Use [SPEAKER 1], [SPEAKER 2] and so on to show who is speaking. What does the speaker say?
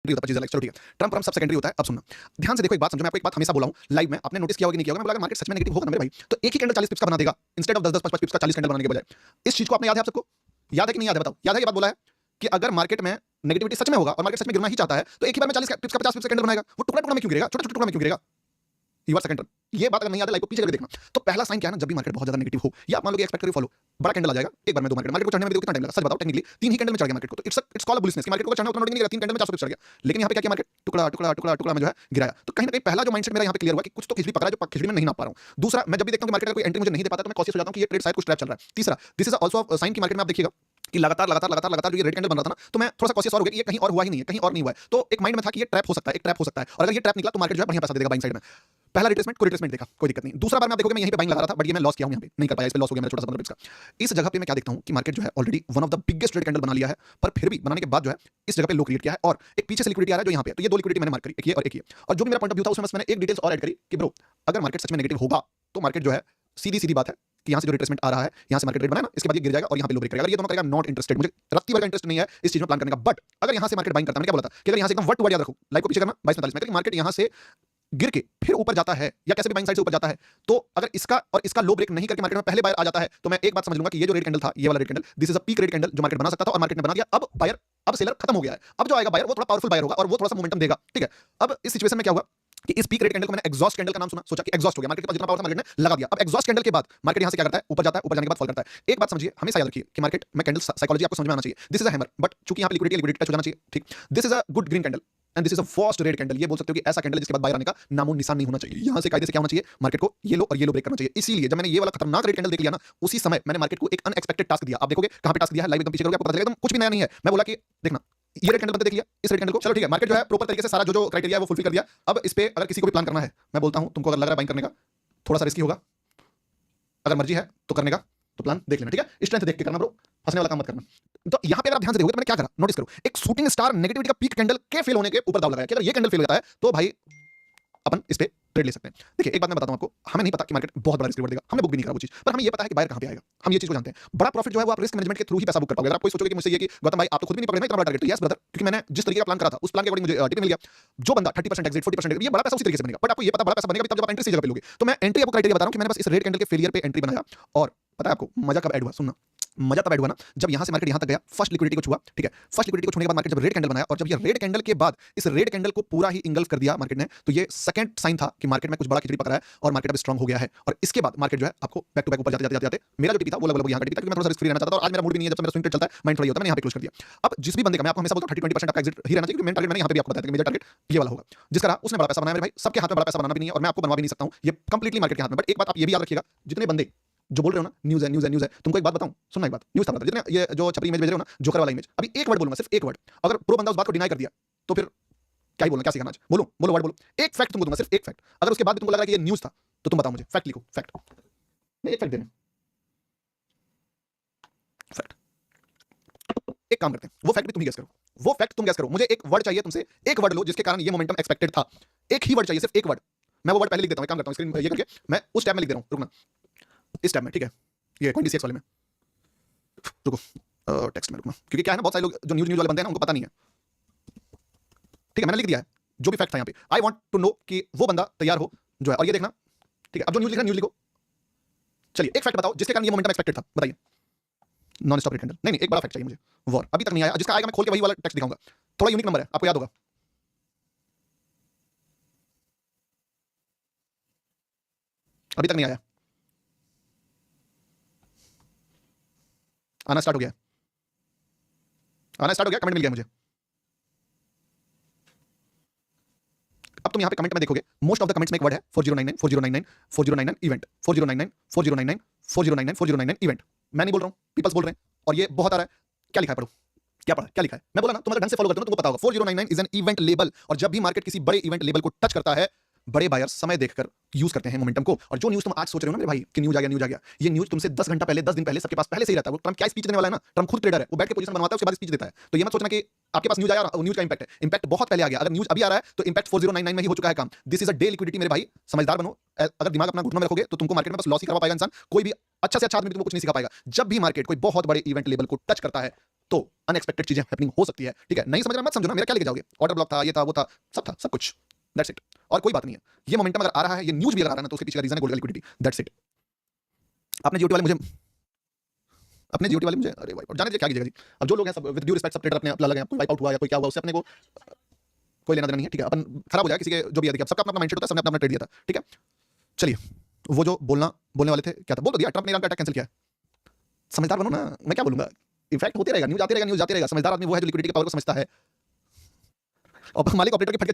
[SPEAKER 1] होता है 25,000 लाइक्स, चलो ठीक है। ट्रम्प सब सेकेंडरी होता है। अब सुनना ध्यान से देखो, एक बात समझो, मैं आपको एक बात हमेशा बोला हूं लाइव में, आपने नोटिस किया होगा कि नहीं किया होगा, मैं बोला अगर मार्केट सच में नेगेटिव होगा ना मेरे भाई, तो एक ही कैंडल 40 पिप्स का बना देगा इंस्टेड ऑफ 10 10 5 5 पिप्स का 40 कैंडल बनाने के बजाय। इस चीज को आपने याद है, आप सबको याद है कि नहीं याद है, बताओ। याद है ये बात बोला है कि अगर मार्केट में नेगेटिविटी सच में होगा और मार्केट सच में गिरना ही चाहता है, तो एक ही बार में 40 पिप्स का 50 पिप्स का कैंडल बनाएगा। वो टुकड़ा टुकड़ा में क्यों गिरेगा, छोटे छोटे टुकड़ा में क्यों गिरेगा? You are second turn. ये बात अगर नहीं याद है, लाइव को पीछे करके देखना। तो पहला साइन क्या है ना, जब भी मार्केट बहुत ज्यादा नेगेटिव हो, या आप मान लो कि एक्सपेक्ट करिए फॉलो, बड़ा कैंडल आ जाएगा एक बार में, दो मार्केट को चढ़ने में देखो कितना टाइम लगा, सच बताओ टेक्निकली 3 ही कैंडल में चढ़ गया मार्केट को, तो इट्स कॉल्ड बुलिशनेस कि मार्केट को चढ़ना उतना नहीं लगा, 3 कैंडल में 400 पिप्स चढ़ गया। लेकिन यहाँ पे क्या किया मार्केट, टुकड़ा टुकड़ा टुकड़ा टुकड़ा में जो है गिराया। तो कहीं ना कहीं पहला जो माइंडसेट मेरा यहाँ पे क्लियर हुआ कि कुछ तो खिचड़ी पकड़ा है जो खिचड़ी में नहीं नाप पा रहा हूँ। दूसरा, मैं जब भी देखता हूँ कि मार्केट का कोई एंट्री मुझे नहीं दे पाता, तो मैं कॉशियस हो जाता हूँ कि ये ट्रेड शायद कुछ ट्रैप चल रहा है। तीसरा, दिस इज आल्सो साइन कि मार्केट में आप देखिएगा कि लगातार लगातार लगातार लगातार जो ये रेड कैंडल बन रहा था ना, तो मैं थोड़ा सा कॉशियस और हो गया कि ये कहीं और हुआ ही नहीं है, कहीं और नहीं हुआ है। तो एक माइंड में था कि ये ट्रैप हो सकता है, एक ट्रैप हो सकता है, और अगर ये ट्रैप निकला तो मार्केट जो है बढ़िया पैसा देगा बाइंग साइड में। पहला रिट्रेसमेंट को रिट्रेसमेंट देखा, कोई दिक्कत नहीं। दूसरा बार मैं आप देखोगे मैं यहीं पे बाइंग लगा रहा था, बट ये मैं लॉस किया हूं, यहाँ पे नहीं कर पाया, इस पे लॉस हो गया मेरा छोटा सा 15 पिप्स का। इस जगह पे मैं क्या देखता हूं कि मार्केट जो है already one of the biggest red candle बना लिया है, पर फिर भी बनाने के बाद जो है इस जगह पे लो क्रिएट किया है, और एक पीछे से लिक्विडिटी आ रहा है जो यहाँ पे है। तो ये दो लिक्विडिटी मैंने मार्क करी, एक ये और एक ये। और जो भी मेरा पॉइंट ऑफ व्यू था उसमें बस मैंने एक डिटेल्स और ऐड करी कि ब्रो, अगर मार्केट सच में नेगेटिव होगा तो मार्केट जो है सीधी सीधी बात है कि यहाँ से जो रिट्रेसमेंट आ रहा है, यहाँ से मार्केट रेट बनाया ना, इसके बाद ये गिर जाएगा और यहाँ पे लो ब्रेक करेगा। अगर ये दोनों करेगा, नॉट इंटरेस्टेड, मुझे रत्ती भर का इंटरेस्ट नहीं है इस चीज में प्लान करने का। बट अगर यहाँ से मार्केट बाइंग करता है, मैंने क्या बोला था कि अगर यहाँ से एकदम वर्ड टू वर्ड याद रखो, लाइव को पीछे करना 22:45 में, मार्केट यहाँ से गिर के फिर ऊपर जाता है या कैसे भी बाइंग साइड से ऊपर जाता है, तो अगर इसका और इसका लो ब्रेक नहीं करके मार्केट में पहले बायर आ जाता है, तो मैं एक बात समझ लूंगा कि ये जो रेड कैंडल था, ये वाला red candle, this is a peak red candle जो मार्केट बना सकता था और मार्केट ने बना दिया। अब बायर, अब सेलर खत्म हो गया है। अब जो आएगा बायर वो थोड़ा पावरफुल बायर होगा और वो थोड़ा सा मोमेंटम देगा, ठीक है। अब इस सिचुएशन में क्या हुआ कि इस पीक रेड कैंडल को मैंने एग्जॉस्ट कैंडल का नाम सुना, सोचा कि एग्जॉस्ट हो गया, मार्केट के पास जितना पावर था मार्केट ने लगा दिया। अब एग्जॉस्ट कैंडल के बाद मार्केट यहां से क्या करता है, ऊपर जाता है, ऊपर जाने के बाद फॉल करता है। एक बात समझिए, हमेशा याद रखिए कि मार्केट में कैंडल साइकोलॉजी आपको समझ में आना चाहिए। This is a hammer, but चूंकि यहां पे लिक्विडिटी टच हो जाना चाहिए, ठीक। This is a good green candle and this is a first red candle. ये बोल सकते हो कि ऐसा कैंडल जिसके बाद बायर आने का नामो निशान नहीं होना चाहिए। यहां से कायदे से क्या होना चाहिए, मार्केट को येलो और येलो ब्रेक करना चाहिए। इसीलिए जब मैंने ये वाला खतरनाक रेड कैंडल देख लिया ना, उसी समय मैंने मार्केट को एक अनएक्सपेक्टेड टास्क दिया। आप देखोगे कहां पे टास्क दिया है, लाइव एकदम पीछे करोगे आपको पता चलेगा, एकदम कुछ भी नया नहीं है। मैं बोला कि देखना ये रेड कैंडल बनते देख लिया, इस रेड कैंडल को, चलो ठीक है, मार्केट जो है प्रॉपर तरीके से सारा जो क्राइटेरिया है वो फुलफिल कर दिया। अब इस पे अगर किसी को भी प्लान करना है, मैं बोलता हूं तुमको अगर लग रहा है बाइंग करने का, थोड़ा सा रिस्की होगा, अगर मर्जी है तो करने का, तो प्लान देख लेना, ठीक है। स्ट्रेंथ देख के करना ब्रो, फंसने वाला काम मत करना। तो यहां पे अगर आप ध्यान से देखोगे तो मैंने क्या करा, नोटिस करो, एक शूटिंग स्टार नेगेटिविटी का पीक कैंडल के फेल होने के ऊपर दाव लगाया कि अगर ये कैंडल फेल होता है तो भाई अपन इस पे ट्रेड ले सकते हैं। देखिए एक बात मैं बताता हूं आपको, हमें नहीं पता कि मार्केट बहुत बड़ा रिस्क रिवॉर्ड देगा, हमने बुक भी नहीं करा वो चीज, पर हमें ये पता है कि बायर कहां पे आएगा, हम ये चीज को जानते हैं। बड़ा प्रॉफिट जो है वो आप रिस्क मैनेजमेंट के थ्रू ही पैसा बुक कर पाओगे। अगर आप कोई सोचोगे कि मुझसे ये कि गौतम भाई आप तो खुद भी नहीं पकड़े ना इतना बड़ा टारगेट, तो यस ब्रदर, क्योंकि मैंने जिस तरीके का प्लान करा था उस प्लान के अकॉर्डिंग मुझे टिप मिल गया। जो बंदा 30% एग्जिट 40% ये बड़ा पैसा उसी तरीके से बनेगा, बट आपको ये पता बड़ा पैसा बनेगा तब जब आप एंट्री सी जगह पे लोगे। तो मैं एंट्री आपको क्राइटेरिया बता रहा हूं कि मैंने बस इस रेड कैंडल के फेलियर पे एंट्री बनाया, और पता है आपको मजा कब ऐड हुआ, सुनना, मजा तब ऐड हुआ ना जब यहां से मार्केट यहां तक गया, फर्स्ट लिक्विडिटी को छुआ, ठीक है। फर्स्ट लिक्विडिटी को छूने के बाद मार्केट जब रेड कैंडल बनाया, और जब ये रेड कैंडल के बाद इस रेड कैंडल को पूरा ही इंगल्फ कर दिया मार्केट ने, तो ये सेकंड साइन था कि मार्केट में कुछ बड़ा खिचड़ी पकड़ा है और मार्केट अब स्ट्रांग हो गया है। और इसके बाद मार्केट जो है आपको बैक टू बैक ऊपर जाते जाते जाते मेरा जो टिपी था वो लगभग यहां का टिपी था, क्योंकि मैं थोड़ा सा रिस्क फ्री रहना चाहता था और आज मेरा मूड भी नहीं है, जब मेरा स्विंग ट्रेड चलता है माइंड थोड़ा होता है, मैंने यहां पे क्लोज कर दिया। अब जिस भी बंदे का, मैं आपको हमेशा बोलता हूं 30-20% आपका एग्जिट ही रहना चाहिए, क्योंकि मेन टारगेट मैंने यहां पे भी आपको बताया था कि मेरा टारगेट ये वाला होगा। जिसका रहा उसने बड़ा पैसा बनाया मेरे भाई, सबके हाथ में बड़ा पैसा बनाना भी नहीं है और मैं आपको बनवा भी नहीं सकता हूं, ये कंप्लीटली मार्केट के हाथ में। बट एक बात आप ये भी याद रखिएगा, जितने बंदे जो बोल रहे हो ना न्यूज़ है न्यूज़ है न्यूज़ है, तुमको एक बात बताऊं, सुनना एक बात, न्यूज़ था जितने ये जो छपरी इमेज भेज रहे हो ना, जोकर वाला इमेज, अभी एक वर्ड बोलूंगा, सिर्फ एक वर्ड, अगर प्रो बंदा उस बात को डिनाई कर दिया तो फिर क्या ही बोलना, क्या सिखाना आज, बोलो बोलो वर्ड बोलो, एक फैक्ट तुमको दूंगा, सिर्फ एक फैक्ट। अगर उसके बाद भी तुमको लग रहा है कि ये न्यूज़ था तो तुम बताओ मुझे, फैक्ट लिखो, फैक्ट, नहीं एक फैक्ट देना, फैक्ट। एक काम करते हैं, वो फैक्ट भी तुम ही गेस करो, वो फैक्ट तुम गेस करो, मुझे एक वर्ड चाहिए तुमसे, एक वर्ड लो जिसके कारण ये मोमेंटम एक्सपेक्टेड था, एक ही वर्ड चाहिए, सिर्फ एक वर्ड। मैं वो वर्ड पहले लिख देता हूं, एक काम करता हूं, स्क्रीन ये करके मैं उस टैब में लिख दे रहा हूं, रुकना, इस टैब में, ठीक है, ये CoinDCX वाले में, रुको, टेक्स्ट में रुकना, क्योंकि क्या है ना, बहुत सारे लोग जो न्यूज़ वाले बंदे हैं ना उनको पता नहीं है, ठीक है। मैंने लिख दिया है जो भी फैक्ट था यहाँ पे, आई वांट टू नो कि वो बंदा तैयार हो जो है, और ये देखना, ठीक है। अब जो न्यूज़ लिखा न्यूज़ लिखो, चलिए एक फैक्ट बताओ जिसके कारण ये मोमेंटम एक्सपेक्टेड था, बताइए। नॉन स्टॉप रेड कैंडल, नहीं एक बड़ा फैक्ट चाहिए मुझे, वॉर अभी तक नहीं आया, जिसका आएगा मैं खोल के वही वाला टेक्स्ट दिखाऊंगा, थोड़ा यूनिक नंबर है, आपको याद होगा, अभी तक नहीं आया, आना स्टार्ट हो गया, आना स्टार्ट हो गया, कमेंट मिल गया मुझे। अब तुम यहां पे कमेंट में देखोगे, मोस्ट ऑफ द कमेंट्स में एक वर्ड है 4099 4099 4099 इवेंट, 4099 4099 4099 4099 इवेंट। मैं नहीं बोल रहा हूं, पीपल्स बोल रहे हैं, और ये बहुत आ रहा है। क्या लिखा है पढ़ो, क्या पढ़ा, क्या लिखा है, मैं बोला ना, तुम अगर ढंग से फॉलो करते हो ना तुमको पता होगा। 4099 इज एन इवेंट लेबल, और जब भी मार्केट किसी बड़े इवेंट लेबल को टच करता है, बड़े बायर्स समय देखकर यूज करते हैं मोमेंटम को। और जो न्यूज़ तुम आज सोच रहे हो ना मेरे भाई कि न्यूज़ आ गया न्यूज़ आ गया, ये न्यूज़ तुमसे 10 घंटा पहले 10 दिन पहले सबके पास पहले से ही रहता है। वो ट्रम्प क्या स्पीच देने वाला है ना, ट्रम्प खुद ट्रेडर है, वो बैठ के पोजीशन बनवाता है उसके बाद स्पीच देता है। तो ये मत सोचना कि आपके पास न्यूज़ आया और न्यूज़ का इंपैक्ट है, इंपैक्ट बहुत पहले आ गया। अगर न्यूज़ अभी आ रहा है तो इंपैक्ट 4099 में ही हो चुका है काम। This is a day liquidity मेरे भाई, समझदार बनो। अगर दिमाग अपना घुटनों में रखोगे तो तुमको मार्केट में बस लॉस ही करवा पाएगा इंसान, कोई भी अच्छा से अच्छा आदमी तुमको कुछ नहीं सिखा पाएगा। जब भी मार्केट कोई बहुत बड़े इवेंट लेवल को टच करता है, तो अनएक्सपेक्टेड चीजें हैपनिंग हो सकती है, ठीक है? नहीं समझ रहा मत समझो ना, मेरा क्या लेके जाओगे? ऑर्डर ब्लॉक था, ये था, वो था, सब कुछ। That's it. और कोई बात नहीं है। ये मोमेंटम अगर आ रहा है, ये न्यूज़ भी अगर आ रहा है ना, तो उसके पीछे का रीजन है गोल्ड का लिक्विडिटी। That's it. आपने जीओटी वाले मुझे अरे भाई जाने दीजिए, क्या कीजिएगा जी। अब जो लोग हैं सब विद ड्यू रिस्पेक्ट सब ट्रेडर अपने अलग हैं, कोई वाइप आउट हुआ या कोई क्या हुआ, उससे अपने को कोई लेना देना नहीं है, ठीक है? अपन खराब हो जाए किसी के जो भी है, देखिए सबका अपना माइंडसेट होता है, सबने अपना ट्रेड दिया था, ठीक है? चलिए, वो जो बोलने वाले थे क्या था, बोल तो दिया, ट्रम्प ने ईरान का अटैक कैंसिल किया है। समझदार बनो ना, मैं क्या बोलूंगा? इफेक्ट होते रहेगा, न्यूज़ आती रहेगा। समझदार आदमी वो है जो लिक्विडिटी के पावर को समझता है। और मालिक ऑपरेटर के फटके